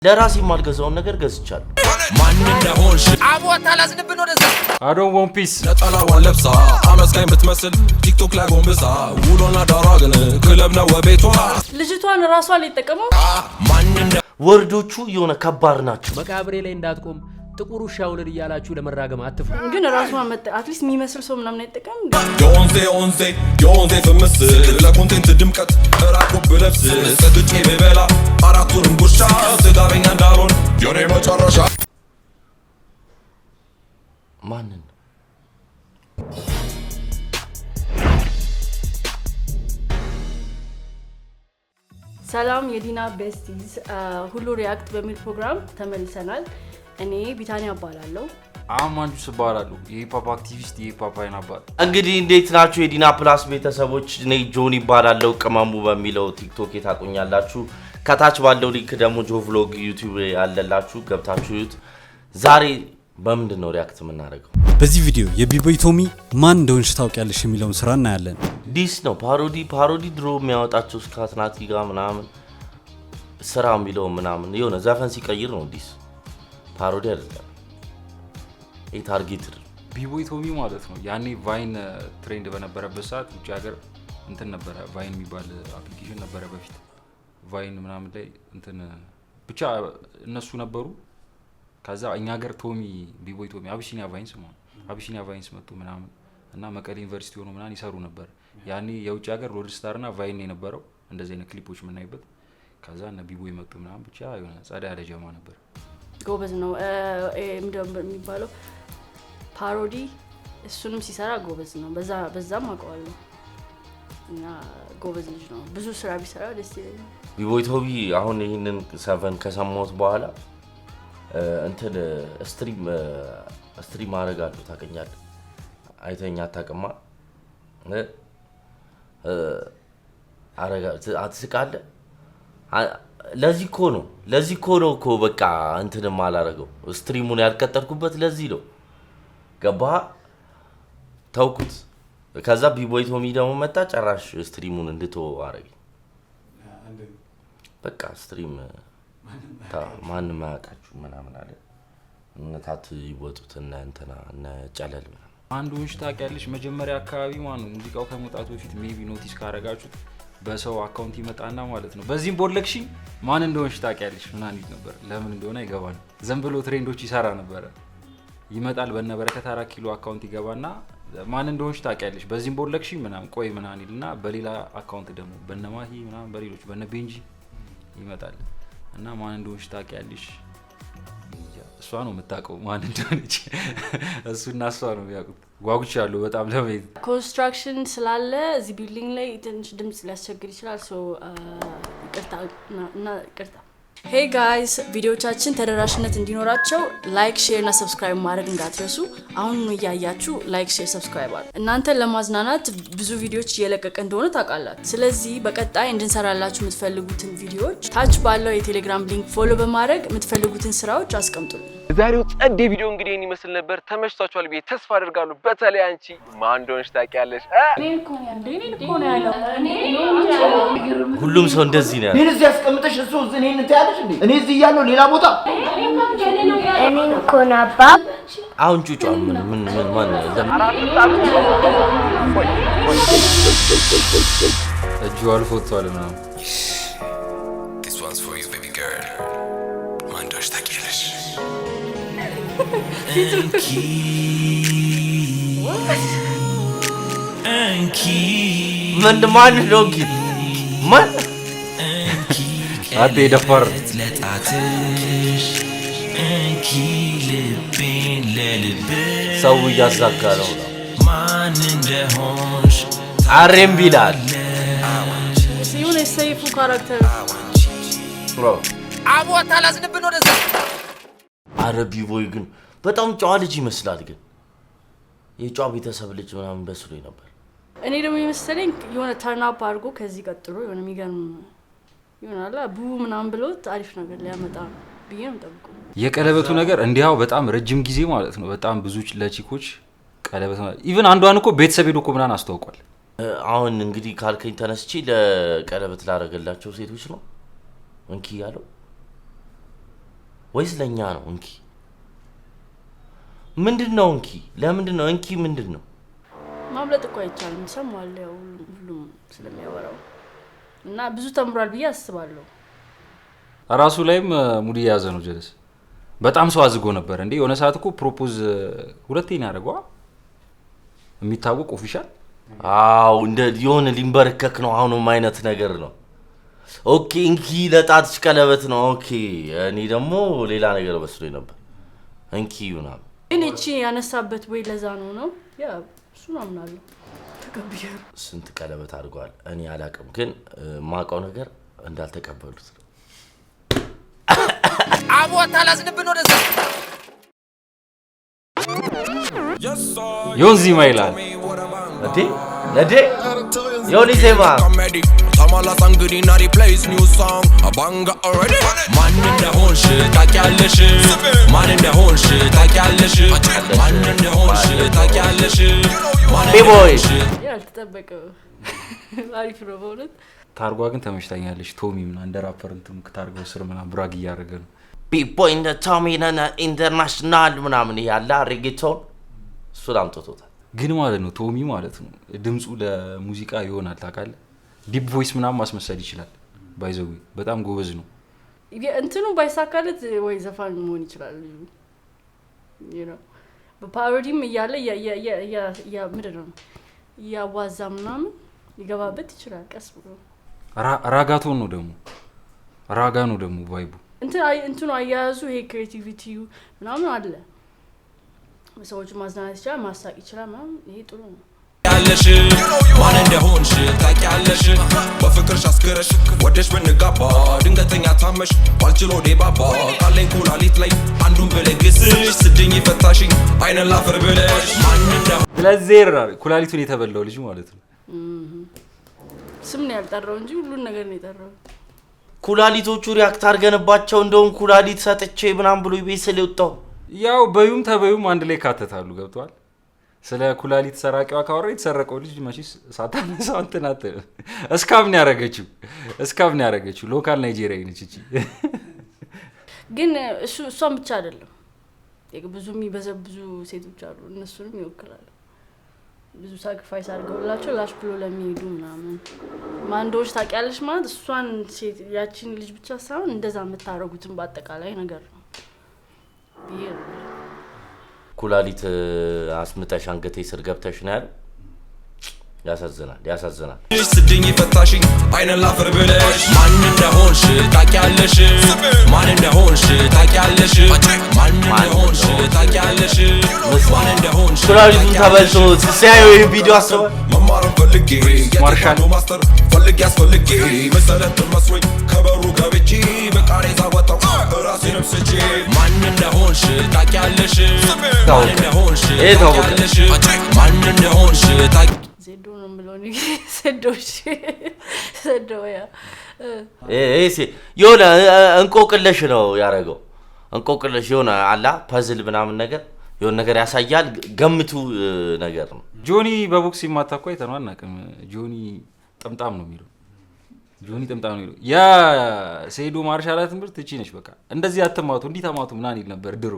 ለራሴ ማልገዛውን ነገር ገዝቻለሁ ማን እንደሆንሽ አቦታ ላዝንብን ወደዛ I don't want peace ነጠላዋን ለብሳ አመስጋኝ ብትመስል ቲክቶክ ላይ ጎንብሳ ውሎና ዳሯ ግን ክለብ ነው ቤቷ ልጅቷን ራሷን ሊጠቀመው ማን እንደ ወርዶቹ የሆነ ከባድ ናቸው መቃብሬ ላይ እንዳትቆም ጥቁሩ ሻውልድ ይያላችሁ ለመራገም አትፍሩ ግን ራሷን መጣ አትሊስት የሚመስል ሰው ምናምን አይጠቀም የወንዜ ፍምስ ለኮንቴንት ድምቀት ራቁ ብለብስ ሰግጬ በበላ አራቱንም ጉርሻ ስጋበኛ እንዳልሆን የኔ መጨረሻ ማንን ሰላም የዲና ቤስቲዝ ሁሉ ሪያክት በሚል ፕሮግራም ተመልሰናል እኔ ቢታኒያ አባላለሁ አማንጁስ ባላሉ የሂፕሆፕ አክቲቪስት የሂፕሆፕ አይናባል እንግዲህ እንዴት ናችሁ የዲና ፕላስ ቤተሰቦች እኔ ጆኒ ባላለው ቅመሙ በሚለው ቲክቶክ የታቆኛላችሁ ከታች ባለው ሊንክ ደግሞ ጆ ቭሎግ ዩቲዩብ ያለላችሁ ገብታችሁ ዩት ዛሬ በምንድነው ሪያክት የምናደርገው በዚህ ቪዲዮ የቢቦይ ቶሚ ማን እንደሆነሽ ታውቂያለሽ የሚለውን ስራ እናያለን ዲስ ነው ፓሮዲ ድሮ የሚያወጣቸው ስካትናቲ ጋር ምናምን ስራ የሚለው ምናምን የሆነ ዘፈን ሲቀይር ነው ዲስ ፓሮዲ አይደለም ታርጌትድ ቢቦይ ቶሚ ማለት ነው ያኔ ቫይን ትሬንድ በነበረበት ሰዓት ውጭ ሀገር እንትን ነበረ ቫይን የሚባል አፕሊኬሽን ነበረ በፊት ቫይን ምናምን ላይ እንትን ብቻ እነሱ ነበሩ ከዛ እኛ ሀገር ቶሚ ቢቦይ ቶሚ አቢሲኒያ ቫይንስ መጡ ምናምን እና መቀሌ ዩኒቨርሲቲ ሆኖ ምናምን ይሰሩ ነበር ያኔ የውጭ ሀገር ሎድ ስታርና ቫይን የነበረው እንደዚህ አይነት ክሊፖች ምናይበት ከዛ እና ቢቦይ መጡ ምናምን ብቻ የሆነ ጻዳ ያለ ጀማ ነበር ጎበዝ ነው የሚባለው ፓሮዲ እሱንም ሲሰራ ጎበዝ ነው በዛም አውቀዋለሁ እና ጎበዝ ልጅ ነው ብዙ ስራ ቢሰራ ደስ ይላል ቢቦይ ቶሚ አሁን ይሄንን ሰቨን ከሰማሁት በኋላ እንትን ስትሪም አደርጋለሁ ታውቀኛለህ አይተኛ አታውቅማ አትስቃለህ ለዚህ እኮ ነው እኮ በቃ እንትንም አላረገው ስትሪሙን ያልቀጠልኩበት ለዚህ ነው ገባ ተውኩት ከዛ ቢቦይ ቶሚ ደግሞ መጣ ጨራሽ ስትሪሙን እንድተው አረገኝ በቃ ስትሪም ማንም ማያውቃችሁ ምናምን አለ እነታት ይወጡትና እንትና እና ጨለል ምናምን አንዱ ውሽ ታውቂያለሽ መጀመሪያ አካባቢ ማኑ ሙዚቃው ከመውጣቱ በፊት ሜቢ ኖቲስ ካረጋችሁት በሰው አካውንት ይመጣና ማለት ነው በዚህም ቦለክሺ ማን እንደሆነሽ ታውቂያለሽ ምናምን ይል ነበር ለምን እንደሆነ አይገባኝ ዝም ብሎ ትሬንዶች ይሰራ ነበር ይመጣል በነበረከት 4 ኪሎ አካውንት ይገባና ማን እንደሆነሽ ታውቂያለሽ በዚህም ቦለክሺ ምናምን ቆይ ምናምን ይልና በሌላ አካውንት ደግሞ በነማሂ ምናምን በሌሎች በነቤንጂ ይመጣል እና ማን እንደሆነሽ ታውቂያለሽ እሷ ነው የምታውቀው ማን እንደሆነች እሱና እሷ ነው የሚያውቁት ጓጉቻለሁ በጣም ለማየት ኮንስትራክሽን ስላለ እዚህ ቢልዲንግ ላይ ትንሽ ድምጽ ሊያስቸግር ይችላል ሶ ይቅርታ ሄይ ጋይስ ቪዲዮቻችን ተደራሽነት እንዲኖራቸው ላይክ ሼር እና ሰብስክራይብ ማድረግ እንዳትረሱ አሁን ነው ያያችሁ ላይክ ሼር ሰብስክራይብ አድርጉ እናንተ ለማዝናናት ብዙ ቪዲዮዎች እየለቀቀ እንደሆነ ታውቃላችሁ ስለዚህ በቀጣይ እንድንሰራላችሁ የምትፈልጉትን ቪዲዮዎች ታች ባለው የቴሌግራም ሊንክ ፎሎ በማድረግ የምትፈልጉትን ስራዎች አስቀምጡልኝ ዛሬው ጸዴ ቪዲዮ እንግዲህ እኔ መስል ነበር ተመችቷችኋል ብዬ ተስፋ አደርጋለሁ በተለይ አንቺ ማን እንደሆነሽ ታውቂያለሽ ሁሉም ሰው እንደዚህ ነው እኔ እዚህ ያስቀምጠሽ እሱ እኔን እንታያለሽ እንዴ እኔ እዚህ ያለው ሌላ ቦታ እኔ ኮናባ አሁን ጩጫ ምን ማን እጁ አልፎቷል ምናምን This one's for you baby girl ማን እንደሆነሽ ታውቂያለሽ ማን ነው ግን ማን አዴ ደፈር ሰው እያዛጋ ነው ማን እንደሆንሽ አሬም ቢላል ሲሆን የሰይፉ ካራክተር አቦታ ላዝንብን ወደዛ ቢቦይ ግን በጣም ጨዋ ልጅ ይመስላል ግን የጨዋ ቤተሰብ ልጅ ምናምን በስሎኝ ነበር እኔ ደግሞ የመሰለኝ የሆነ ተርን አፕ አድርጎ ከዚህ ቀጥሎ የሆነ የሚገርም ይሆናል ምናምን ብሎት አሪፍ ነገር ሊያመጣ ብዬ ነው የምጠብቀው የቀለበቱ ነገር እንዲያው በጣም ረጅም ጊዜ ማለት ነው በጣም ብዙ ለቺኮች ቀለበት ኢቭን አንዷን እኮ ቤተሰብ ሄዶ እኮ ምናምን አስተዋውቋል አሁን እንግዲህ ካልከኝ ተነስቼ ለቀለበት ላረገላቸው ሴቶች ነው እንኪ ያለው ወይስ ለኛ ነው እንኪ ምንድነው እንኪ ለምንድነው እንኪ ምንድነው ማምለጥ እኮ አይቻልም ሰማል ያው ሁሉም ስለሚያወራው እና ብዙ ተምሯል ብዬ አስባለሁ ራሱ ላይም ሙዲ ያዘ ነው ጀለስ በጣም ሰው አዝጎ ነበር እንዴ የሆነ ሰዓት እኮ ፕሮፖዝ ሁለቴ ነው ያደረገው የሚታወቅ ኦፊሻል አው እንደ የሆነ ሊንበርከክ ነው አሁንም አይነት ነገር ነው ኦኬ እንኪ ለጣትሽ ቀለበት ነው ኦኬ እኔ ደግሞ ሌላ ነገር መስሎኝ ነበር እንኪ ይሁናል ግን እቺ ያነሳበት ወይ ለዛ ነው ያ እሱ ነው ምናለው ተቀበየ ስንት ቀለበት አድርጓል እኔ አላቅም ግን ማቀው ነገር እንዳልተቀበሉት አቦታ ላዝንብን ወደዛ ዮንዚ ማይላል ለዴ ዮኒ ዜማ Tamala sangri na replace new song Abanga already Man in the whole shit ታውቂያለሽ Man in the whole shit ታውቂያለሽ Man in the whole shit ታውቂያለሽ ቦይ ያልተጠበቀው አሪፍ ነው በእውነት ታርጓ ግን ተመችታኛለሽ ቶሚ ምና እንደ ራፐር እንትን ታርጓው ስር ምና ብራግ እያደረገ ነው ቢፖይ እንደ ቶሚ ነና ኢንተርናሽናል ምናምን ያላ ሬጌቶን እሱ ላምጥቶታል ግን ማለት ነው ቶሚ ማለት ነው ድምጹ ለሙዚቃ ይሆናል ታውቃለህ ዲፕ ቮይስ ምናምን ማስመሰል ይችላል ባይዘው በጣም ጎበዝ ነው እንትኑ ባይሳካለት ወይ ዘፋኝ መሆን ይችላል you know በፓሮዲም እያለ ያ ምንድነው ያዋዛ ምናምን ይገባበት ይችላል ቀስ ብሎ ራጋቶን ነው ደግሞ ራጋ ነው ደግሞ ቫይቡ እንትኑ አያያዙ ይሄ ክሬቲቪቲው ምናምን አለ ሰዎች ማዝናናት ይችላል ማሳቅ ይችላል ምናምን ይሄ ጥሩ ነው ያለሽ ማን እንደሆንሽ ታውቂያለሽ በፍቅርሽ አስከረሽ ወደሽ በንጋባ ድንገተኛ ታመሽ ባልችሎ ዴባባ ካለኝ ኩላሊት ላይ አንዱን በለግስሽ ስድኝ ፈታሽኝ አይነ ላፈር ብለሽ ማን እንደሆንሽ ለዘር ኩላሊቱን የተበላው ልጅ ማለት ነው ስም ነው ያልጠራው እንጂ ሁሉን ነገር ነው የጠራው ኩላሊቶቹ ሪአክት አርገንባቸው እንደው ኩላሊት ሰጥቼ ምናምን ብሎ ይቤስል ይወጣው ያው በዩም ተበዩም አንድ ላይ ካተታሉ ገብቷል ስለ ኩላሊት ሰራቂዋ ካወራ የተሰረቀው ልጅ ማሽስ ሳታነሳው አንተናተ እስካብን ያረጋችው ሎካል ናይጄሪያ ነች እቺ ግን እሷን ብቻ አይደለም ብዙ የሚበዘብዙ ሴቶች አሉ እነሱንም ይወክላል ብዙ ሳክሪፋይስ አድርገውላቸው ላሽ ብሎ ለሚሄዱ ምናምን ማንዶች ታውቂያለሽ ማለት እሷን ሴት ያቺን ልጅ ብቻ ሳይሆን እንደዛ የምታረጉትን በአጠቃላይ ነገር ነው ኩላሊት አስምጠሽ አንገቴ ስር ገብተሽ ነው ያለው ያሳዝናል ስድኝ ፈታሽኝ አይነ ላፈር ብለሽ ማን እንደሆንሽ ታውቂያለሽ ማን እንደሆንሽ ታውቂያለሽ ማን እንደሆንሽ ታውቂያለሽ ማን እንደሆንሽ ኩላሊቱን ተበልቶ ሲያዩ ይሄ ቪዲዮ አሰበ መማር ፈልጌ ማርሻል ማስተር ፈልጌ ያስፈልጌ መሰረት መስሎኝ ከበሩ ገብቼ በቃሬ ዛወጣው ራሴንም ስቼ ማን እንደሆንሽ ታውቂያለሽ ማን እንደሆንሽ ታውቂያለሽ ማን እንደሆንሽ ዜዶ ነው ምሎኒ ዜዶያ እሺ የሆነ እንቆቅልሽ ነው ያረጋው እንቆቅልሽ የሆነ አላ ፐዝል ምናምን ነገር የሆነ ነገር ያሳያል ገምቱ ነገር ነው ጆኒ በቦክስ ይማታኮ አይተናናቀም ጆኒ ጥምጣም ነው የሚለው ያ ሴዶ ማርሻል ትምህርት እቺ ነች በቃ እንደዚህ አትማቱ እንዲ ተማቱ ምናን ይል ነበር ድሮ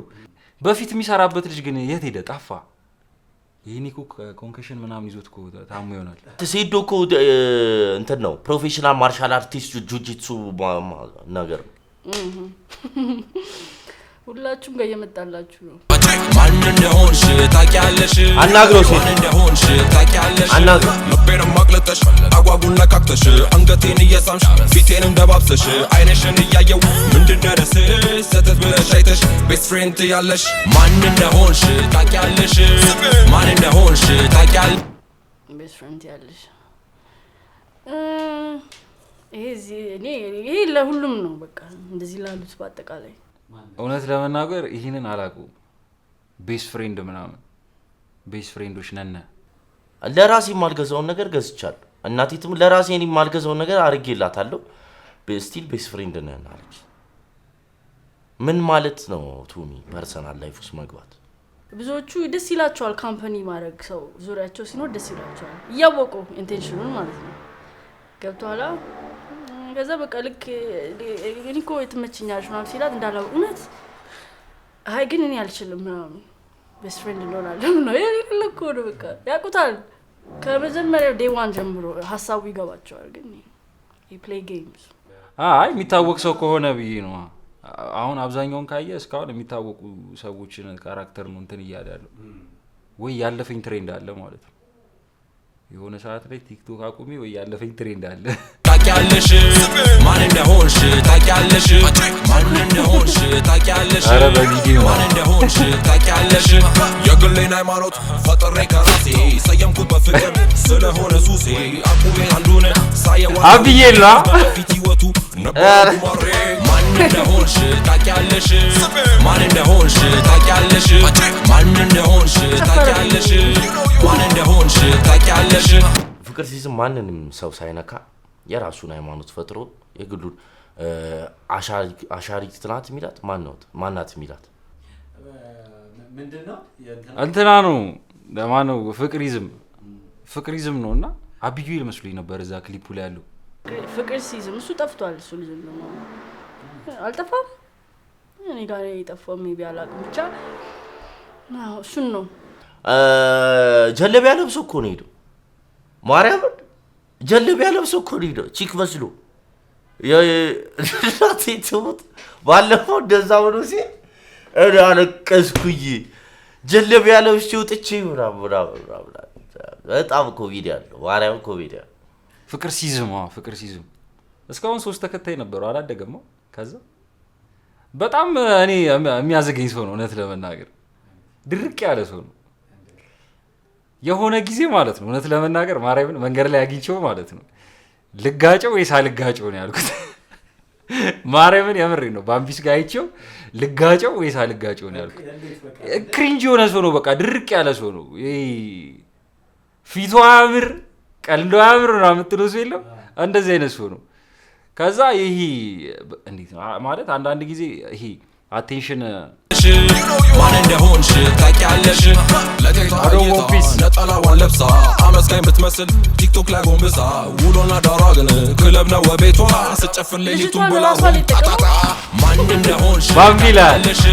በፊት የሚሰራበት ልጅ ግን የት ሄደ ጠፋ ይሄኒኮ ኮንከሽን ምናምን ይዞት እኮ ታሙ ይሆናል ሴዶ እኮ እንትን ነው ፕሮፌሽናል ማርሻል አርቲስት ጁጂትሱ ነገር ሁላችሁም ጋር እየመጣላችሁ ነው ማን እንደሆንሽ ታውቂያለሽ አናግረው ማን እንደሆንሽ ታውቂያለሽ አናግረው ልቤንም ማቅለጥሽ አጓጉል ነካክተሽ አንገቴን እየሳምሽ ፊቴንም ደባብሰሽ አይነሽን እያየው ምንድነው ደስሽ ሰተት ብለሽ አይተሽ ቤስት ፍሬንድ ያለሽ ማን እንደሆንሽ ታውቂያለሽ ማን እንደሆንሽ ታውቂያለሽ ቤስት ፍሬንድ ያለሽ ይሄ ለሁሉም ነው በቃ እንደዚህ ላሉት በአጠቃላይ እውነት ለመናገር ይሄንን አላቁ ቤስት ፍሬንድ ምናምን ቤስት ፍሬንዶች ነን ለራሴ ማልገዛውን ነገር ገዝቻለሁ እናቴትም ለራሴ እኔ ማልገዛውን ነገር አርጌላታለሁ በስቲል ቤስት ፍሬንድ ነን አለች ምን ማለት ነው ቱሚ ፐርሰናል ላይፍ ውስጥ መግባት ብዙዎቹ ደስ ይላቸዋል ካምፓኒ ማድረግ ሰው ዙሪያቸው ሲኖር ደስ ይላቸዋል እያወቁ ኢንቴንሽኑን ማለት ነው ገብቷላ ከዛ በቃ ልክ እኔኮ የትመችኛለሽ ምናምን ሲላት እንዳለው እውነት አይ ግን እኔ አልችልም ምናምን ቤስት ፍሬንድ እንሆናለን ነው የሌለኮ ነው በቃ ያቁታል ከመጀመሪያው ዴይ ዋን ጀምሮ ሐሳቡ ይገባቸዋል ግን ፕሌይ ጌምስ አይ የሚታወቅ ሰው ከሆነ ብዬ ነው አሁን አብዛኛውን ካየ እስካሁን የሚታወቁ ሰዎችን ካራክተር ነው እንትን እያዳለው ወይ ያለፈኝ ትሬንድ አለ ማለት ነው የሆነ ሰዓት ላይ ቲክቶክ አቁሚ ወይ ያለፈኝ ትሬንድ አለ ታውቂያለሽ ማን እንደሆንሽ ታውቂያለሽ ማን እንደሆንሽ ታውቂያለሽ ማን እንደሆንሽ ታውቂያለሽ የግሌን ሃይማኖት ፈጥሬ ከራሴ ሰየምኩት በፍቅር ስለሆነ ሱሴ አቁሜ አንዱን ሳየዋ አብዬላ በፊት ህይወቱ ነበር ማሬ ማን እንደሆንሽ ታውቂያለሽ ማን እንደሆንሽ ታውቂያለሽ ማን እንደሆንሽ ታውቂያለሽ ማን እንደሆንሽ ታውቂያለሽ ፍቅር ሲዝም ማንንም ሰው ሳይነካ የራሱን ሃይማኖት ፈጥሮ የግሉን አሻሪት ትናት ሚላት ማናት ሚላት ምንድነው እንትና ነው ለማነው ፍቅሪዝም ነውና አብዩል መስሎኝ ነበር እዛ ክሊፑ ላይ ያለው ፍቅር ሲዝም እሱ ጠፍቷል እሱ ልጅ ነው አልጠፋም እኔ ጋር የጠፋው ሜቢ አላውቅም ብቻ ነው እሱን ነው ጀለቢያ ለብሶ እኮ ነው ሄዶ ማርያም ጀለቢያ ለብሶ እኮ ነው ሄዶ ቺክ መስሎ የናቴ ትሙት ባለፈው እንደዛ ሆኖ ሲል እኔ አለቀስኩኝ ጀለቢያ ለብሶ ወጥቼ ምናምን በጣም ኮቪድ ያለው ማርያም ኮቪድ ያለው ፍቅር ሲዝም እስካሁን 3 ተከታይ ነበሩ አላደገም ከዛ በጣም እኔ የሚያዘገኝ ሰው ነው እውነት ለመናገር ድርቅ ያለ ሰው ነው የሆነ ጊዜ ማለት ነው እውነት ለመናገር ማርያምን መንገድ ላይ አግኝቼው ማለት ነው ልጋጨው ወይስ አልጋጨው ነው ያልኩት ማርያምን የምሬ ነው ባምቢስ ጋር አይቼው ልጋጨው ወይስ አልጋጨው ነው ያልኩት ክሪንጅ የሆነ ሰው ነው በቃ ድርቅ ያለ ሰው ነው ፊቱ አምር ቀልዶ አምር ነው የምትለው ሰው የለም እንደዚህ አይነት ሰው ነው ከዛ ይሄ እንዴት ነው ማለት አንዳንድ ጊዜ ይሄ አቴንሽን ማን እንደሆንሽ ታውቂያለሽ ለቴታ ነጠላዋን ለብሳ አመስጋኝ ብትመስል ቲክቶክ ላይ ጎንብሳ ውሎና ዳሯ ግን ክለብ ነው ቤቷ ስጨፍር ሌሊቱን ብላ ጣጣጣ ማን እንደሆንሽ ታውቂያለሽ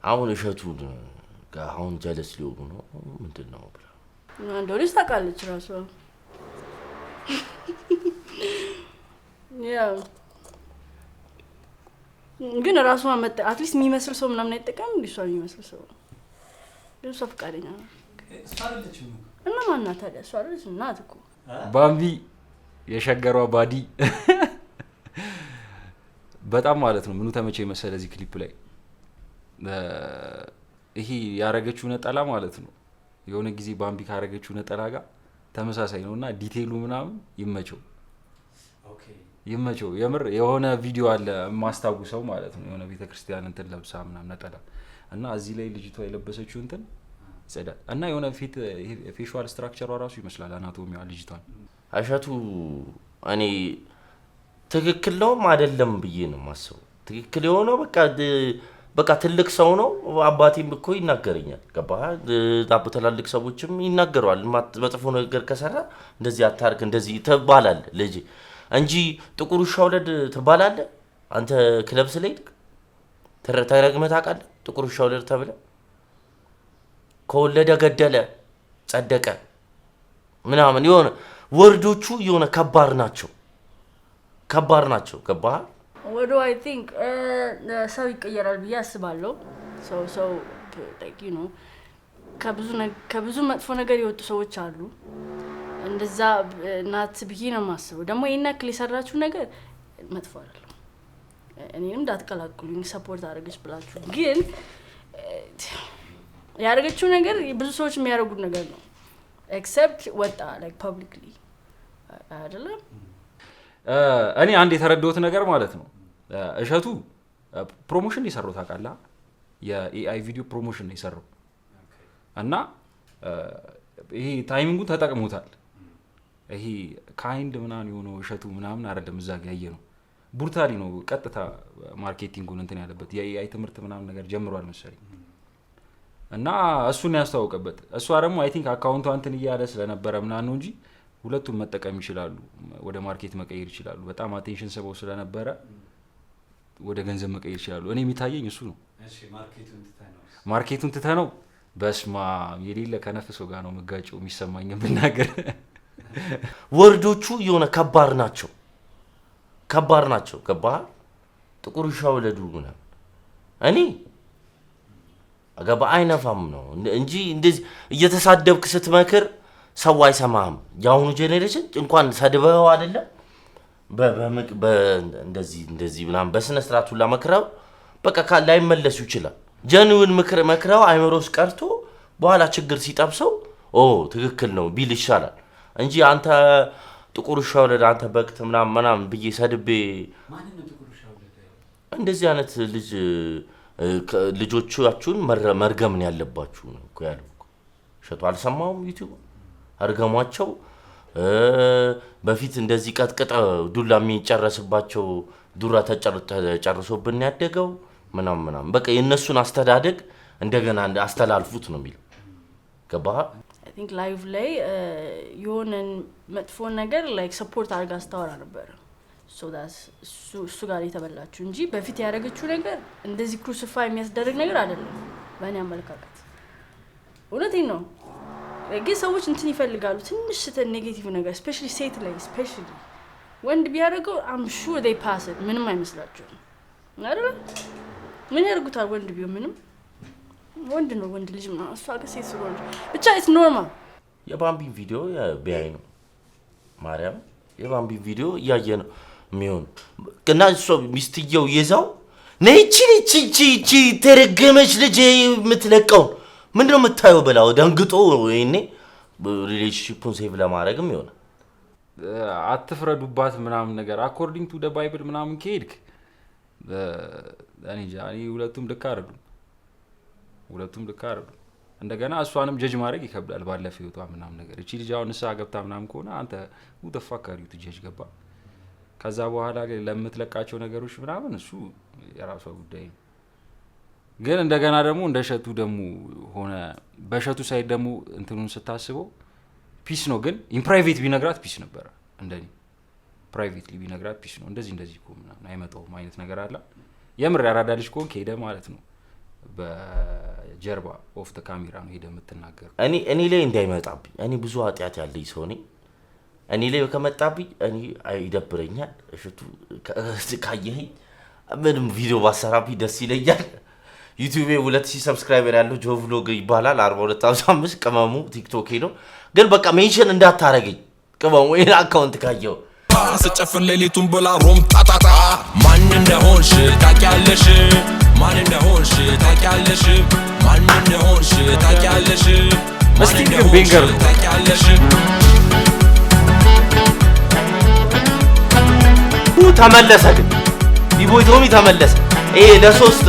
አሁን እሸቱን አሁን ጀለስ ሊሆኑ ነው ምንድነው ብላ እንደሆነች ታውቃለች ራሷ ያው ግን ራሷ አትሊስት የሚመስል ሰው ምናምን አይጠቀም እንዴ እሷ የሚመስል ሰው ግን እሷ ፈቃደኛ ነው እና ማናት ታዲያ እሷ አይደለች እናት እኮ ባምቢ የሸገሯ ባዲ በጣም ማለት ነው ምኑ ተመቸኝ መሰለ እዚህ ክሊፕ ላይ ይሄ ያረገችው ነጠላ ማለት ነው የሆነ ጊዜ ባምቢ ካረገችው ነጠላ ጋር ተመሳሳይ ነውና ዲቴይሉ ምናምን ይመቸው የምር የሆነ ቪዲዮ አለ ማስታውሰው ማለት ነው የሆነ ቤተክርስቲያን እንትን ለብሳ ምናምን ነጠላ እና እዚህ ላይ ልጅቷ የለበሰችው እንትን ይጸዳል እና የሆነ ፌሻል ስትራክቸሯ ራሱ ይመስላል አናቶሚዋ ልጅቷን እሸቱ እኔ ትክክል ነው አይደለም ብዬ ነው ማስበው ትክክል የሆነው በቃ ትልቅ ሰው ነው አባቴም እኮ ይናገረኛል ገባህ ትላልቅ ሰዎችም ይናገራሉ መጥፎ ነገር ከሰራ እንደዚህ አታርክ እንደዚህ ተባላል ልጅ እንጂ ጥቁር ሻውለድ ተባላል አንተ ክለብ ስለሄድክ ተረግመህ ታውቃለህ ጥቁር ሻውለድ ተብለ ከወለደ ገደለ ጸደቀ ምናምን የሆነ ወርዶቹ የሆነ ከባድ ናቸው ገባህ What do I think? ሰው ይቀየራል ብዬ አስባለሁ ሰው like you know ከብዙ መጥፎ ነገር የወጡ ሰዎች አሉ እንደዛ ናት ብዬ ነው የማስበው ደግሞ ይናክል የሰራችሁ ነገር መጥፎ አይደለም እኔንም እንዳትቀላቅሉኝ ሰፖርት አድርገሽ ብላችሁ ግን ያደረገችው ነገር ብዙ ሰዎች የሚያደርጉት ነገር ነው except ወጣ like publicly አይደለም እኔ አንድ የተረዳሁት ነገር ማለት ነው እሸቱ ፕሮሞሽን ይሰራው ታውቃለህ የኤአይ ቪዲዮ ፕሮሞሽን ይሰራው እና ይሄ ታይሚንጉ ተጠቅሞታል ይሄ ካይንድ ምናምን የሆነው እሸቱ ምናምን አይደለም እዛ ጋር ያየነው ቡርታሊ ነው ቀጥታ ማርኬቲንጉን እንትን ያለበት የኤአይ ትምህርት ምናምን ነገር ጀምሯል መሰለኝ እና እሱን ያስተዋወቀበት እሷ ደግሞ አይ ቲንክ አካውንቷ እንትን እያለ ስለነበረ ምናምን ነው እንጂ ሁለቱም መጠቀም ይችላሉ ወደ ማርኬት መቀየር ይችላሉ በጣም አቴንሽን ሰበው ስለነበረ ወደ ገንዘብ መቀየር ይችላሉ እኔ የሚታየኝ እሱ ነው እሺ ማርኬቱን ትተነው በስማ የሌለ ከነፍሶ ጋር ነው መጋጨው የሚሰማኝ ብናገር ወርዶቹ የሆነ ከባድ ናቸው ገባ ጥቁር ሻውለዱ ነው እኔ አገባ አይነፋም ነው እንጂ እንደዚህ እየተሳደብክ ስትመክር ሰው አይሰማህም ያሁኑ ጄኔሬሽን እንኳን ሰድበው አይደለም እንደዚህ ምናምን በስነ ስርዓቱ ለመክረው በቃ ላይ መለሱ ይችላል ጀንውን መክረው አይምሮስ ቀርቶ በኋላ ችግር ሲጠብሰው ትክክል ነው ቢል ይሻላል እንጂ አንተ ጥቁር ሻውለድ አንተ በቅት ምናምን ብዬ ሰድቤ ማንን ነው ጥቁር ሻውለድ እንደዚህ አይነት ልጆቻችሁን መርገም ነው ያለባችሁ ነው እኮ ያለው ሸቶ አልሰማውም ዩቲዩብ አርገሟቸው በፊት እንደዚህ ቀጥቀጠ ዱላ የሚጨርስባቸው ዱራ ተጨርሶብን ያደገው ምናምን በቃ የነሱን አስተዳደግ እንደገና አስተላልፉት ነው የሚለው ገባህ I think live ላይ የሆነን መጥፎ ነገር like support አርጋ አስተዋራ ነበር so that's እሱ ጋር የተበላችሁ እንጂ በፊት ያደረገችው ነገር እንደዚህ ክሩሲፋይ የሚያስደርግ ነገር አይደለም በእኔ አመለካከት እውነቴን ነው ግን ሰዎች እንትን ይፈልጋሉ ትንሽ ኔጌቲቭ ነገር especially ሴት ላይ especially ወንድ ቢያደርገው I'm sure they pass it ምንም አይመስላቸውም አይደል ምን ያደርጉታል ወንድ ቢሆን ምንም ወንድ ነው ወንድ ልጅ ነው እሷ ጋር ሴት ስለሆነ ብቻ it's normal የባምቢን ቪዲዮ ቢያይ ነው ማርያም የባምቢን ቪዲዮ ያየ ነው ሚሆን እና እሷ ሚስትየው ይዛው ነይቺ ተረገመች ልጅ የምትለቀው ምንድነው የምታየው በላው ደንግጦ ወይኔ ሪሌሽንሺፑን ሴቭ ለማድረግም ይሆናል አትፍረዱባት ምናምን ነገር according to the bible ምናምን ከሄድክ እኔ ጃኒ ሁለቱም ልክ አይደሉም እንደገና እሷንም ጀጅ ማድረግ ይከብዳል ባለፈው ህይወቷ ምናምን ነገር እቺ ልጅ አሁን ንስሐ ገብታ ምናምን ከሆነ አንተ who the fuck are you to judge ገባ ከዛ በኋላ ለምትለቃቸው ነገሮች ምናምን እሱ የራሷ ጉዳይ ግን እንደገና ደግሞ እንደሸቱ ደግሞ ሆነ በሸቱ ሳይድ ደግሞ እንትኑን ስታስበው ፒስ ነው ግን ኢን ፕራይቬት ቢነግራት ፒስ ነበር እንደኔ ፕራይቬትሊ ቢነግራት ፒስ ነው እንደዚህ እኮ ምናምን አይመጣውም አይነት ነገር አለ የምር ያራዳልሽ ኮን ከሄደ ማለት ነው በጀርባ ኦፍ ዘ ካሜራ ነው ሄደ የምትናገር እኔ ላይ እንዳይመጣብኝ እኔ ብዙ ኃጢያት ያለኝ ሰው ነኝ እኔ ላይ ከመጣብኝ እኔ አይደብረኛል እሽቱ ካየኝ ምንም ቪዲዮ ባሰራብኝ ደስ ይለኛል ዩቲዩብ 2000 ሰብስክራይበር ያለው ጆ vlog ይባላል 4255 ቀመሙ ቲክቶክ ነው ግን በቃ ሜንሽን እንዳታረገኝ ቀመሙ ይሄን አካውንት ካየው ስጨፍር ሌሊቱን ብላ ሮም ጣጣጣ ማን እንደሆንሽ ታውቂያለሽ ማን እንደሆንሽ ታውቂያለሽ እስቲ ግን ቤንገር ታውቂያለሽ ተመለሰ ግን ቢቦይቶሚ ተመለሰ ይሄ ለሶስት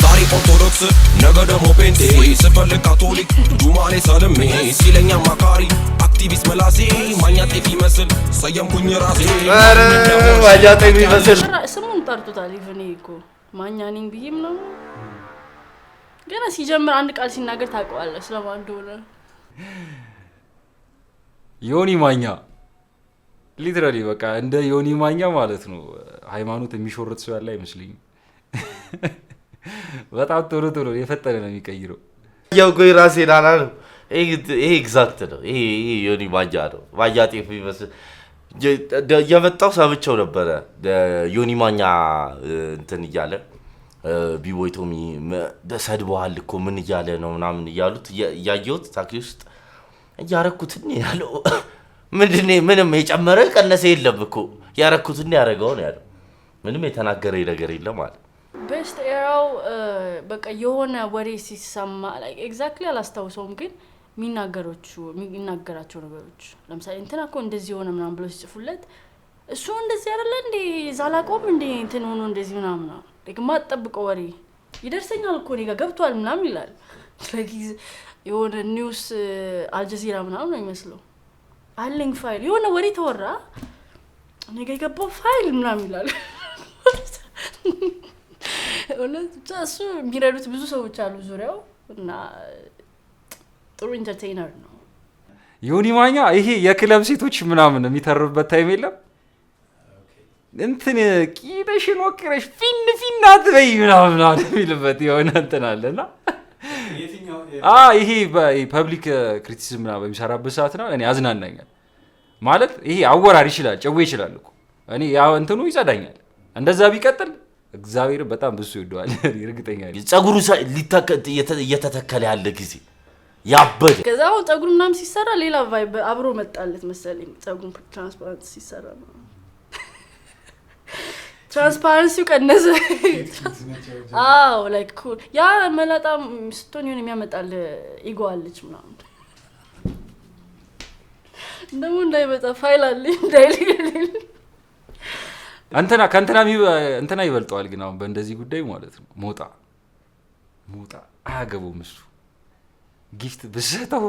ዛሬ ኦርቶዶክስ ነገ ደግሞ ፔንቴ ስፈልግ ካቶሊክ ጁማሌ ሰልሜ ሲለኛ ማካሪ አክቲቪስት መላሴ ማኛ ጤፍ ይመስል ሰየምኩኝ ራሴ ማኛ ጤፍ ይመስል ስሙን ጠርቶታል ኢቭኒ እኮ ማኛ ነኝ ብዬም ነው ገና ሲጀምር አንድ ቃል ሲናገር ታውቀዋለህ ስለማን እንደሆነ ዮኒ ማኛ ሊትራሊ በቃ እንደ ዮኒ ማኛ ማለት ነው ሃይማኖት የሚሾርት ሰው ያለ አይመስልኝ በጣም ቶሎ የፈጠረ ነው የሚቀይረው ያው ጎይ ራሴ ዳና ነው ይሄ ኤግዛክት ነው ይሄ ዮኒ ማኛ ነው ማኛ ጤፍ ይመስል የመጣው ሰምቼው ነበረ ዮኒ ማኛ እንትን እያለ ቢቦይቶሚ ሰድበዋል እኮ ምን እያለ ነው ምናምን እያሉት ያየሁት ታክሲ ውስጥ ያረኩትን ያለው ምንም የጨመረ ቀነሰ የለም እኮ ያረኩትን ያረጋው ነው ያለው ምንም የተናገረ ነገር የለም ማለት ቤስት ኤራው በቃ የሆነ ወሬ ሲሰማ like exactly አላስታውሰውም ግን የሚናገራቸው ነገሮች ለምሳሌ እንትና እኮ እንደዚህ ሆነ ምናምን ብሎ ሲጽፉለት እሱ እንደዚህ አይደለ እንዴ ዛላቆም እንዴ እንትን ሆኖ እንደዚህ ምናምን like ማጠብቀው ወሬ ይደርሰኛል እኮ እኔ ጋር ገብቷል ምናምን ይላል ስለዚህ የሆነ ኒውስ አልጀዚራ ምናምን ነው የሚመስለው አለኝ ፋይል የሆነ ወሬ ተወራ እኔ ጋር የገባው ፋይል ምናምን ይላል እሱ የሚረዱት ብዙ ሰዎች አሉ ዙሪያው እና ጥሩ ኢንተርቴይነር ነው ዮኒ ማኛ ይሄ የክለብ ሴቶች ምናምን የሚተርብበት ታይም የለም እንትን ቂጥሽን ወቅረሽ ፊን አትበይ ምናምን የሚልበት የሆነ እንትን አለና ይሄ ፐብሊክ ክሪቲሲዝም ምናምን በሚሰራበት ሰዓት ነው እኔ ያዝናናኛል ማለት ይሄ አወራር ይችላል ጨዌ ይችላል እኮ እኔ ያው እንትኑ ይጸዳኛል እንደዛ ቢቀጥል እግዚአብሔር በጣም ብዙ ይወደዋል እርግጠኛ ነኝ ጸጉሩ እየተተከለ ያለ ጊዜ ያበደ ከዛ አሁን ጸጉሩ ምናምን ሲሰራ ሌላ ቫይብ አብሮ መጣለት መሰለኝ ጸጉሩ ትራንስፓረንት ሲሰራ ነው ትራንስፓረንሲው ቀነሰ ላይክ ኩል ያ መላጣም ስትሆን ይሁን የሚያመጣል ኢጎ አለች ምናምን እንደው እንዳይመጣ ፋይል አለ እንዳይልኝ እንትና ይበልጠዋል ግን አሁን በእንደዚህ ጉዳይ ማለት ነው ሞጣ አያገባውም እሱ ጊፍት ብሰጠው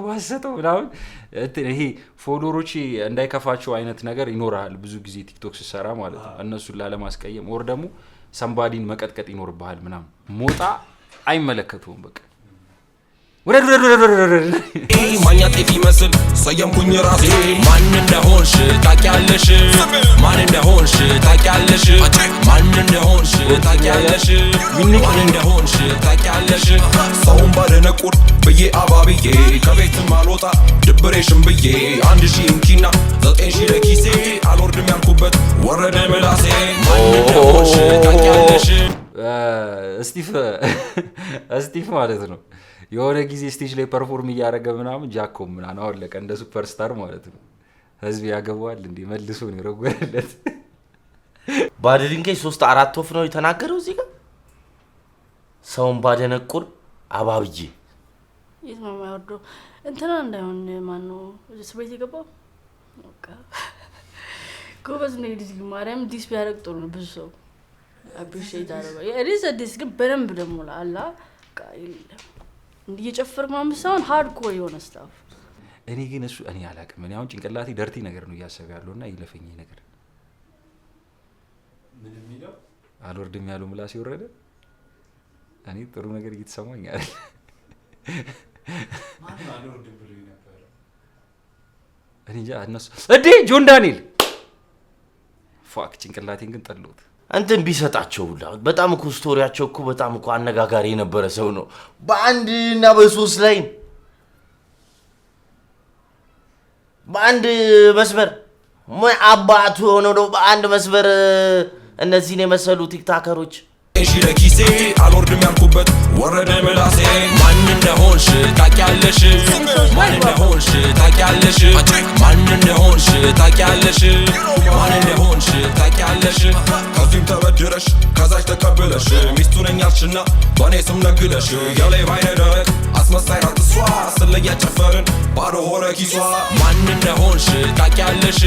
ምናምን ይሄ ፎሎወሮች እንዳይከፋቸው አይነት ነገር ይኖራል ብዙ ጊዜ ቲክቶክ ሲሰራ ማለት ነው እነሱን ላለማስቀየም ወር ደግሞ ሰምባዲን መቀጥቀጥ ይኖርብሃል ምናምን ሞጣ አይመለከተውም በቃ ወረድ ማኛ ጤፍ ይመስል ሰየምኩኝ ራሴ ማን እንደሆንሽ ታውቂያለሽ ማን እንደሆንሽ ታውቂያለሽ ማን እንደሆንሽ ታውቂያለሽ ማን እንደሆንሽ ታውቂያለሽ ሰውን ባደነቁር ብዬ አባብዬ ከቤትም አልወጣ ድብሬሽም ብዬ 1000 እንኪና 9000 ለኪሴ አልወርድም ያልኩበት ወረደ ምላሴ ማን እንደሆንሽ ታውቂያለሽ ስቲፍ ማለት ነው የሆነ ጊዜ ስቴጅ ላይ ፐርፎርም እያደረገ ምናምን ጃኮብ ምናምን አወለቀ እንደ ሱፐርስታር ማለት ነው ህዝብ ያገባዋል እንዴ መልሶ ነው ረጓለት ባደድንከይ 3-4 ወፍ ነው የተናገረው እዚህ ጋር ሰውን ባደነቁር አባብዬ ይስማማ ወርዶ እንትና እንዳይሆን ማን ነው ስቤት የገባው በቃ ጎበዝ ነው ልጅ ማርያም ዲስ ቢያረግ ጥሩ ነው ብዙ ሰው አፕሪሺየት አደረገው የሪዝ ዲስ ግን በደንብ ደግሞ አላ ቃይል እንዲጨፈርክ ማም ሳይሆን ሃርድኮር የሆነ ስታፍ እኔ ግን እሱ እኔ አላቅም እኔ አሁን ጭንቅላቴ ደርቲ ነገር ነው እያሰበ ያለውና ይለፈኝ ነገር ምንም ይለው አልወርድም ያለው ምላስ ይወረደ እኔ ጥሩ ነገር እየተሰማኝ አይደል ማን አልወርድም ብሎ ነበር እኔ ጃ እነሱ እዴ ጆን ዳንኤል ፋክ ጭንቅላቴን ግን ጠልሎት አንተም ቢሰጣቸው ሁላ በጣም እኮ ስቶሪያቸው እኮ በጣም እኮ አነጋጋሪ የነበረ ሰው ነው በአንድና በሶስት ላይ በአንድ መስመር አባቱ ሆነው ነው በአንድ መስመር እነዚህን የመሰሉ ቲክታከሮች እሺ ለኪሴ አልወርድም ያልኩበት ወረደ ምላሴ ማን እንደሆንሽ ታውቂያለሽ ማን እንደሆንሽ ታውቂያለሽ ማን እንደሆንሽ ታውቂያለሽ ማን እንደሆንሽ ታውቂያለሽ ከዚህም ተበድረሽ ከዛች ተቀብለሽ ሚስቱ ነኝ ያልሽና በእኔ ስም ነግደሽ የላይ ባይነ ደረቅ አስመሳይ ናት እሷ ስለያ ጨፈርን ባዶ ሆነ ኪሷ ማን እንደሆንሽ ታውቂያለሽ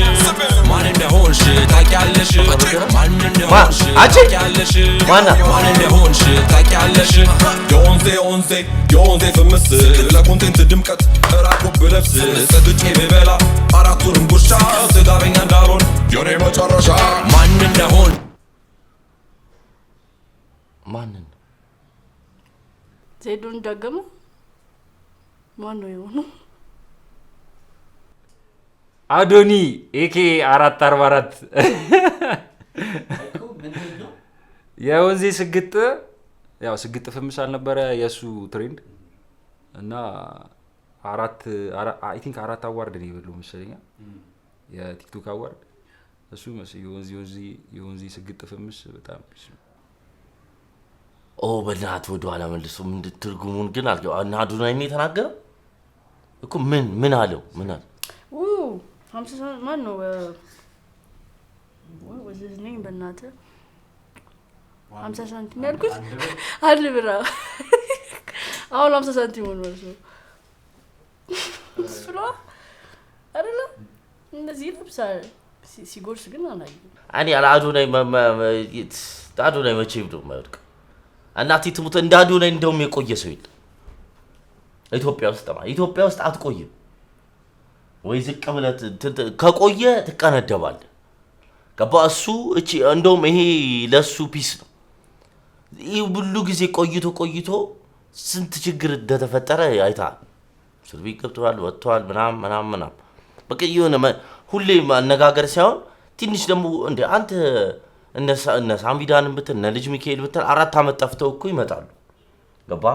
ማን እንደሆንሽ ታውቂያለሽ ማን እንደሆንሽ ታውቂያለሽ ማን ማንን ዜዶን ዳገመ ማን ነው የሆነው አዶኒ ኤኬ 444 የወንዜ ስግጥ ያው ስግጥ ፍምስ አልነበረ የሱ ትሬንድ እና አይ ቲንክ 4 አዋርድ ነው የበለው መሰለኛ የቲክቶክ አዋርድ እሱ የወንዜ ስግጥ ፍምስ በጣም በእናትህ ወደ ኋላ መልሶ ምን ትርጉሙን ግን አልገባ እና አዶናይ ነው የተናገረው እኮ ምን አለው 50 ማን ነው ወዘዝ ነኝ በእናትህ 50 ሳንቲም ያልኩት አለ ብራ አሁን 50 ሳንቲም ሆኖ ነው ስለ አይደለ እንደዚህ ልብሳል ሲጎርስ ግን አናይ እኔ አዶናይ መቼ ብሎ ማይወድቅ እናቲ ትሙት እንደ አዶናይ እንደውም የቆየ ሰው ይል ኢትዮጵያ ውስጥ አትቆይም ወይ ዝቅ ብለት ከቆየ ትቀነደባል ገባ እሱ እቺ እንደውም ይሄ ለሱ ፒስ ነው ይሄ ሁሉ ጊዜ ቆይቶ ስንት ችግር እንደተፈጠረ አይታ እስር ቤት ገብተዋል ወጥተዋል ምናምን በቃ የሆነ ሁሌ ማነጋገር ሳይሆን ትንሽ ደግሞ እንደ አንተ እነ ሳምቢዳንን ብትል እነ ልጅ ሚካኤል ብትል 4 ዓመት ጠፍተው እኮ ይመጣሉ። ገባ?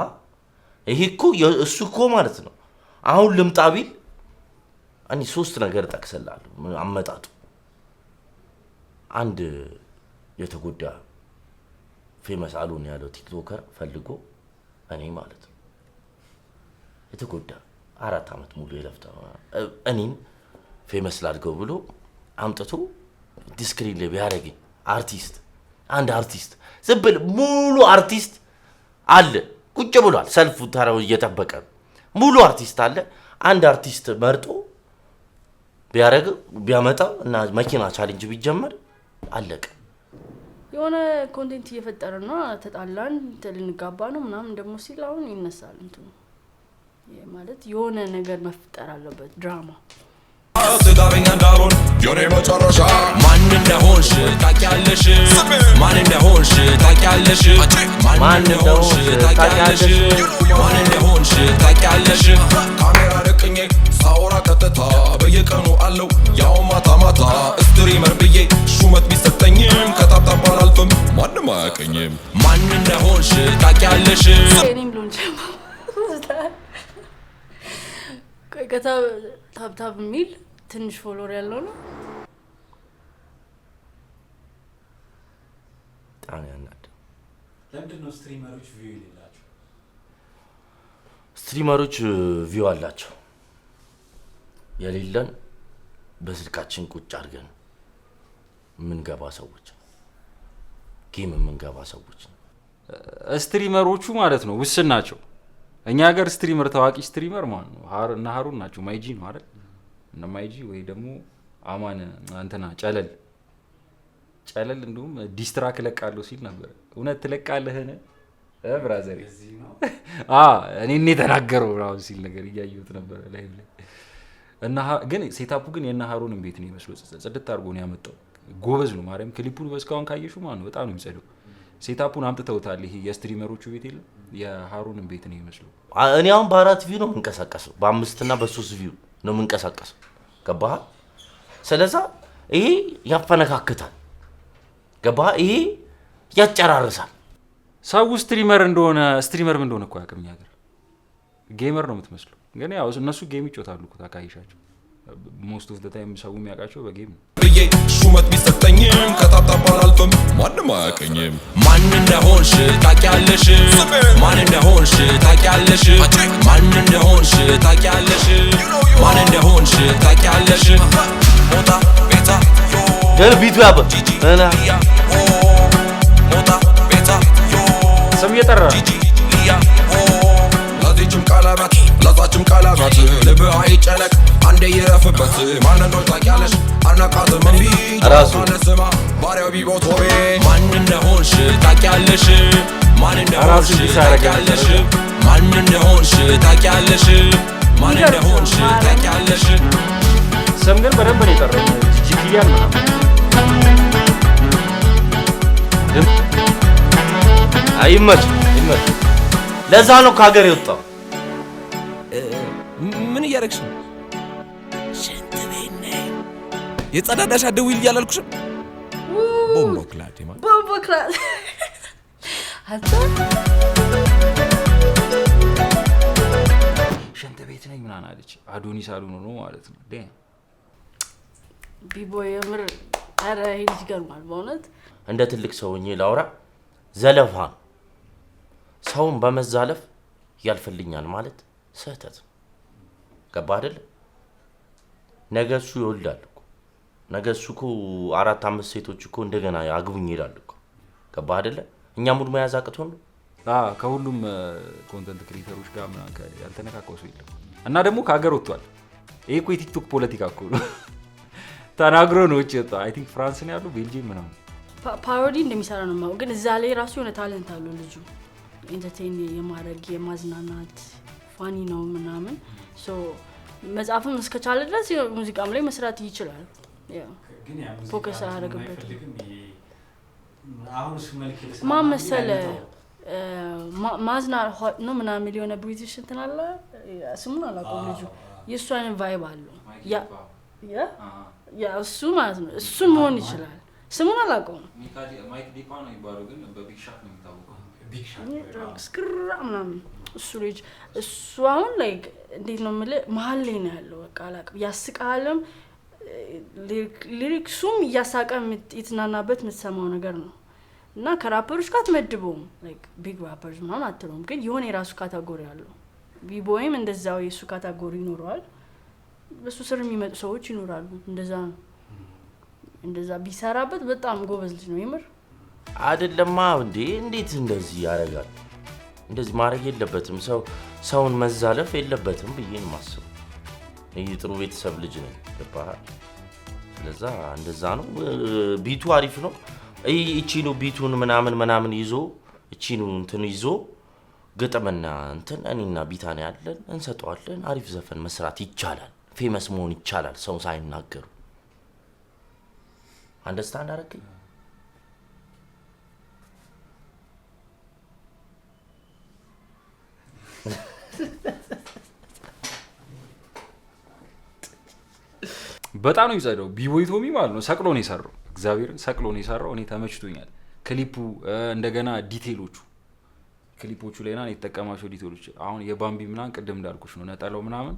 ይሄ እኮ እሱ እኮ ማለት ነው አሁን ልምጣ ቢል እኔ 3 ነገር ጠቅሰላለሁ አመጣጡ። አንድ የተጎዳ ፌመስ አሉን ያለው ቲክቶከር ፈልጎ እኔ ማለት ነው የተጎዳ 4 ዓመት ሙሉ የለፍተው እኔን ፌመስ ላድርገው ብሎ አምጥቶ ዲስክሪን ላይ ቢያደርገኝ አርቲስት አንድ አርቲስት ዝብል ሙሉ አርቲስት አለ ቁጭ ብሏል ሰልፉ ታራው እየተጠበቀ ሙሉ አርቲስት አለ አንድ አርቲስት መርጦ ቢያረግ ቢያመጣው እና መኪና ቻሌንጅ ቢጀመር አለቀ። የሆነ ኮንቴንት እየፈጠረና ተጣላን ልንጋባ ነው ምናምን ደግሞ ሲል አሁን ይነሳል እንትኑ ማለት የሆነ ነገር መፍጠር አለበት ድራማ ጥጋበኛ እንዳልሆን የኔ መጨረሻ ማን እንደሆንሽ ታውቂያለሽ ማን እንደሆንሽ ታውቂያለሽ ማን እንደሆንሽ ታውቂያለሽ ማን እንደሆንሽ ታውቂያለሽ ካሜራ ደቅኜ ሳወራ ቀጥታ በየቀኑ አለው ያው ማታ ማታ ስትሪመር ብዬ ሹመት ቢሰጠኝም ከታብታብ አላልፍም ማንም አያውቀኝም ማን እንደሆንሽ ታውቂያለሽ እኔም ሎንች ታብታብ የሚል ትንሽ ፎሎወር ያለው ነው ታኛናድ ለምንድነው ስትሪመሮች ቪው ይላቸው? ስትሪመሮች ቪው አላቸው የሌለን በስልካችን ቁጭ አድርገን ምን ገባ ሰዎች ጌም ምን ገባ ሰዎች ስትሪመሮቹ ማለት ነው ውስን ናቸው። እኛ ሀገር ስትሪመር ታዋቂ ስትሪመር ማን ነው? እና ሀሩን ናቸው። ማይጂ ነው አይደል? እና ማይጂ ወይ ደግሞ አማን አንተና ጨለል እንደውም ዲስትራክ ለቃለው ሲል ነበር። እውነት ትለቃለህን ብራዘር? እኔ ተናገረው ራው ሲል ነገር እያየሁት ነበር ላይቭ ላይ። እና ግን ሴታፑ ግን የና ሀሩንን ቤት ነው ይመስለው ጽድት አድርጎ ነው ያመጣው። ጎበዝ ነው ማርያም። ክሊፑን በስካውን ካየሽው ማን ነው በጣም ነው የሚጸደው። ሴታፑን አምጥተውታል። ይሄ የስትሪመሮቹ ቤት የለም የሀሩንን ቤት ነው ይመስለው። እኔ አሁን በ4 ቪው ነው የምንቀሳቀሰው በ5 እና በ3 ቪው ነው የምንቀሳቀሰው። ገባህ? ስለዛ ይሄ ያፈነካክታል። ገባህ? ይሄ ያጨራርሳል። ሰው ስትሪመር ምን እንደሆነ እኮ ያውቅም። ሀገር ጌመር ነው የምትመስለው። ግን ያው እነሱ ጌም ይጮታሉ እኮ ታካይሻቸው። ሞስት ኦፍ ዘ ታይም ሰው የሚያውቃቸው በጌም ነው። ብዬ ሹመት ቢሰጠኝም ከታብታብ አላልፍም ማንም አያውቀኝም ማን እንደሆንሽ ታውቂያለሽ ማን እንደሆንሽ ታውቂያለሽ ማን እንደሆንሽ ታውቂያለሽ ማን እንደሆንሽ ታውቂያለሽ ሞታ ቤታ ግን ቢቱ ያበ እና ሞታ ቤታ ስም እየጠራ ለዚህችም ቀለበት ለዛችም ቀለበት ልብ አይጨነቅ አንዴ ይረፍበት ማን እንደሆንሽ ታውቂያለሽ አናቃትም እምቢ ስማ ባሪያው ቢቦቶቤ ማን እንደሆንሽ ታውቂያለሽ ማን እንደሆንሽ ታውቂያለሽ ማን እንደሆንሽ ታውቂያለሽ ማን እንደሆንሽ ታውቂያለሽ ስም ግን በደንብ ነው የጠራው ጂጂኪያን ምናምን አይመች ለዛ ነው ከሀገር የወጣው። ምን እያደረግሽ ነው? ሽንት ቤት ነኝ። የጸዳዳሽ አትደውይ እያላልኩሽም ቦምቦክላት ሽንት ቤት ነኝ ምናምን አለች። አዶኒስ አሉ ነው ማለት ነው። ቢቦይ የምር ኧረ ይሄ ልጅ ገርሟል በእውነት። እንደ ትልቅ ሰው ሆኜ ላውራ ዘለፋ ሰውን በመዛለፍ ያልፈልኛል ማለት ስህተት ነው። ገባ አይደል? ነገ እሱ ይወልዳል እኮ ነገ እሱ እኮ 4-5 ሴቶች እኮ እንደገና አግቡኝ ይላል እኮ። ገባ አይደል? እኛ ሙድ መያዝ አቅቶን ነው። ከሁሉም ኮንተንት ክሪኤተሮች ጋር ምናምን ያልተነካከው ሰው የለም። እና ደግሞ ከሀገር ወጥቷል። ይሄ እኮ የቲክቶክ ፖለቲካ እኮ ነው። ተናግሮ ነው ውጭ ወጣ። አይ ቲንክ ፍራንስ ነው ያለው ቤልጂየም ምናምን ፓሮዲ እንደሚሰራ ነው የማውቀው። ግን እዛ ላይ ራሱ የሆነ ታለንት አለው ልጁ። ኢንተርቴይን የማድረግ የማዝናናት ፋኒ ነው ምናምን። ሶ መጽሐፍም እስከቻለ ድረስ ሙዚቃም ላይ መስራት ይችላል። ያው ፎከስ አደረገበት። ማን መሰለ ማዝና ነው ምናምን ሚሊዮን ብሪቲሽ እንትን አለ ስሙን አላውቀውም ልጁ የእሱ አይነት ቫይብ አለው ያ እሱ ማለት ነው እሱን መሆን ይችላል ስሙን አላውቀውም ማይክ ዲፓ ነው ይባላል ግን በቢግ ሻክ ነው የሚታወቀው ቢግ ሻክ ስክራ ምናምን እሱ ልጅ እሱ አሁን ላይክ እንዴት ነው የምልህ መሀል ላይ ነው ያለው በቃ አላውቅም ያስቃልም ሊሪክሱም እያሳቀ የትናናበት የምትሰማው ነገር ነው እና ከራፐሮች ጋር ተመድበውም ላይክ ቢግ ራፐርስ ምናምን አትለውም ግን የሆነ የራሱ ካታጎሪ አለው ቢቦይም እንደዛው የሱ ካታጎሪ ይኖረዋል በሱ ስር የሚመጡ ሰዎች ይኖራሉ እንደዛ ነው እንደዛ ቢሰራበት በጣም ጎበዝ ልጅ ነው ይምር አይደለማ እንዴ እንዴት እንደዚህ ያደርጋል እንደዚህ ማድረግ የለበትም ሰውን መዛለፍ የለበትም ብዬን ማስብ ጥሩ ቤተሰብ ልጅ ነው ይባላል ስለዛ እንደዛ ነው ቢቱ አሪፍ ነው እቺኑ ቢቱን ምናምን ይዞ እቺኑ እንትን ይዞ ገጠመና እንትን እኔና ቢታን ያለን እንሰጣለን አሪፍ ዘፈን መስራት ይቻላል ፌመስ መሆን ይቻላል ሰው ሳይናገሩ አንደርስታንድ አረከኝ በጣም ነው ይዘደው ቢቦይ ቶሚ ማለት ነው ሰቅሎ ነው የሰራው እግዚአብሔርን ሰቅሎ ነው የሰራው እኔ ተመችቶኛል ክሊፑ እንደገና ዲቴሎቹ ክሊፖቹ ላይና የተጠቀማቸው ዲቴሎች አሁን የባምቢ ምናምን ቅድም እንዳልኩሽ ነው ነጠለው ምናምን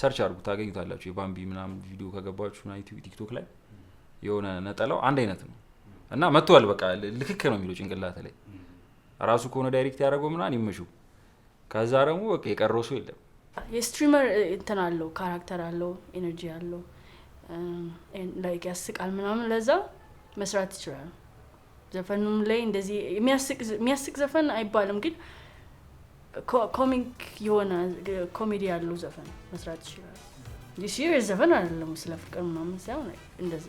ሰርች አድርጉ ታገኙታላችሁ የባምቢ ምናምን ቪዲዮ ከገባችሁ እና ቲክቶክ ላይ የሆነ ነጠለው አንድ አይነት ነው እና መጥቷል በቃ ልክክ ነው የሚለው ጭንቅላት ላይ ራሱ ከሆነ ዳይሬክት ያደረገው ምናምን ይመሹ ከዛ ደግሞ በቃ የቀረው ሰው የለም የስትሪመር እንትን አለው ካራክተር አለው ኤነርጂ አለው ላይክ ያስቃል ምናምን ለዛ መስራት ይችላል ዘፈኑም ላይ እንደዚህ የሚያስቅ ዘፈን አይባልም ግን ኮሚክ የሆነ ኮሜዲ ያለው ዘፈን መስራት ይችላል የሲሪየስ ዘፈን አይደለም ስለ ፍቅር ምናምን ሳይሆን እንደዛ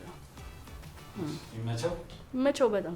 ይመቸው በጣም